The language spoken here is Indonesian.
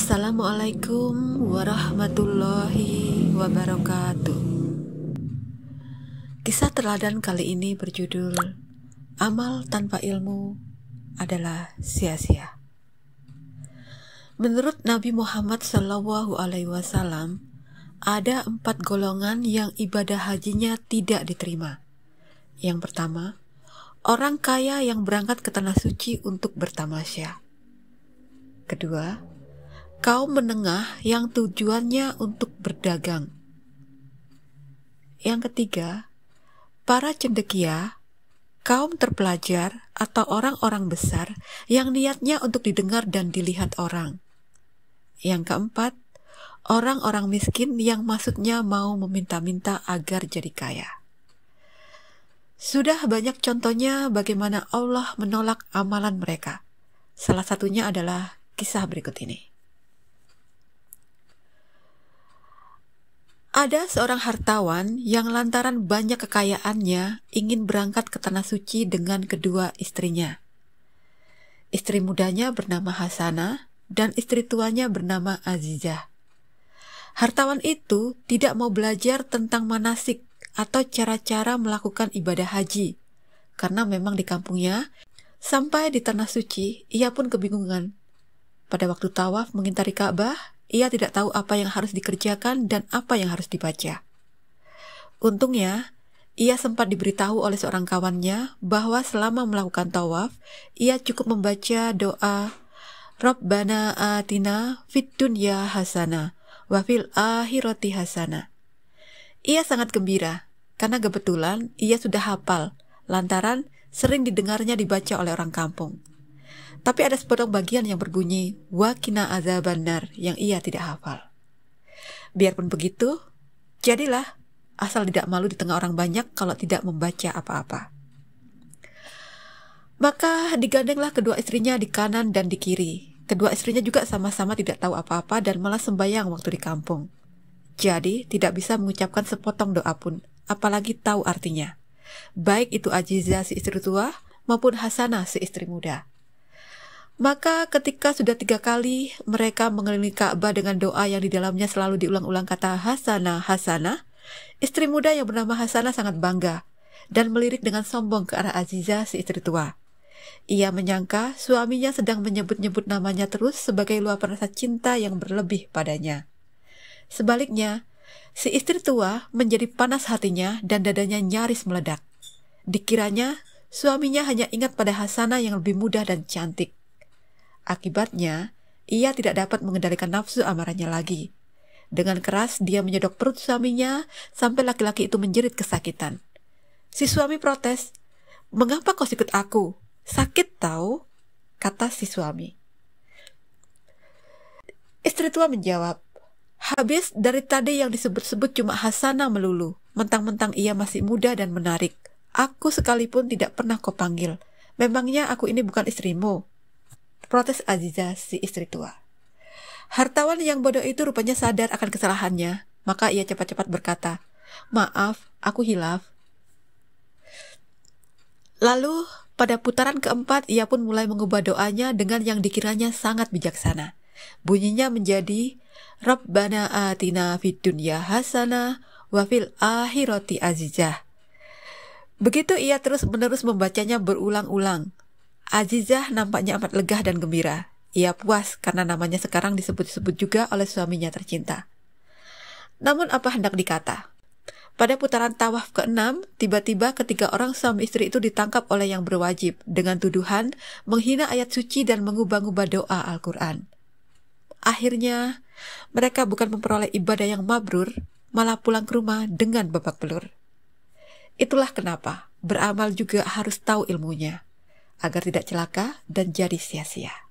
Assalamualaikum warahmatullahi wabarakatuh. Kisah teladan kali ini berjudul Amal tanpa ilmu adalah sia-sia. Menurut Nabi Muhammad SAW, ada 4 golongan yang ibadah hajinya tidak diterima. Yang pertama, orang kaya yang berangkat ke tanah suci untuk bertamasya. Kedua, kaum menengah yang tujuannya untuk berdagang. Yang ketiga, para cendekia, kaum terpelajar atau orang-orang besar yang niatnya untuk didengar dan dilihat orang. Yang keempat, orang-orang miskin yang maksudnya mau meminta-minta agar jadi kaya. Sudah banyak contohnya bagaimana Allah menolak amalan mereka. Salah satunya adalah kisah berikut ini. Ada seorang hartawan yang lantaran banyak kekayaannya ingin berangkat ke tanah suci dengan kedua istrinya. Istri mudanya bernama Hasanah dan istri tuanya bernama Azizah. Hartawan itu tidak mau belajar tentang manasik atau cara-cara melakukan ibadah haji, karena memang di kampungnya, sampai di tanah suci, ia pun kebingungan. Pada waktu tawaf mengitari Ka'bah, ia tidak tahu apa yang harus dikerjakan dan apa yang harus dibaca. Untungnya, ia sempat diberitahu oleh seorang kawannya bahwa selama melakukan tawaf, ia cukup membaca doa Rabbana atina fid dunya hasanah wa fil akhirati hasanah. Ia sangat gembira karena kebetulan ia sudah hafal lantaran sering didengarnya dibaca oleh orang kampung. Tapi ada sepotong bagian yang berbunyi wa qina adzabannar yang ia tidak hafal. Biarpun begitu, jadilah asal tidak malu di tengah orang banyak kalau tidak membaca apa-apa. Maka digandenglah kedua istrinya di kanan dan di kiri. Kedua istrinya juga sama-sama tidak tahu apa-apa dan malah sembahyang waktu di kampung. Jadi tidak bisa mengucapkan sepotong doa pun, apalagi tahu artinya. Baik itu Azizah si istri tua maupun Hasanah si istri muda. Maka ketika sudah 3 kali mereka mengelilingi Ka'bah dengan doa yang di dalamnya selalu diulang-ulang kata Hasanah, Hasanah, istri muda yang bernama Hasanah sangat bangga dan melirik dengan sombong ke arah Azizah si istri tua. Ia menyangka suaminya sedang menyebut-nyebut namanya terus sebagai luapan rasa cinta yang berlebih padanya. Sebaliknya, si istri tua menjadi panas hatinya dan dadanya nyaris meledak. Dikiranya suaminya hanya ingat pada Hasanah yang lebih muda dan cantik. Akibatnya, ia tidak dapat mengendalikan nafsu amarahnya lagi. Dengan keras, dia menyedok perut suaminya sampai laki-laki itu menjerit kesakitan. Si suami protes, "Mengapa kau sikut aku? Sakit tahu?" kata si suami. Istri tua menjawab, "Habis dari tadi yang disebut-sebut cuma Hasanah melulu, mentang-mentang ia masih muda dan menarik. Aku sekalipun tidak pernah kau panggil. Memangnya aku ini bukan istrimu?" Protes Azizah si istri tua. Hartawan yang bodoh itu rupanya sadar akan kesalahannya, maka ia cepat-cepat berkata, "Maaf, aku hilaf." Lalu pada putaran keempat ia pun mulai mengubah doanya dengan yang dikiranya sangat bijaksana. Bunyinya menjadi Rabbana atina fid dunya hasanah wa fil akhirati azizah. Begitu ia terus-menerus membacanya berulang-ulang. Azizah nampaknya amat lega dan gembira. Ia puas karena namanya sekarang disebut-sebut juga oleh suaminya tercinta. Namun apa hendak dikata? Pada putaran tawaf ke-6, tiba-tiba ketiga orang suami istri itu ditangkap oleh yang berwajib dengan tuduhan menghina ayat suci dan mengubah-ubah doa Al-Quran. Akhirnya, mereka bukan memperoleh ibadah yang mabrur, malah pulang ke rumah dengan babak belur. Itulah kenapa beramal juga harus tahu ilmunya, agar tidak celaka dan jadi sia-sia.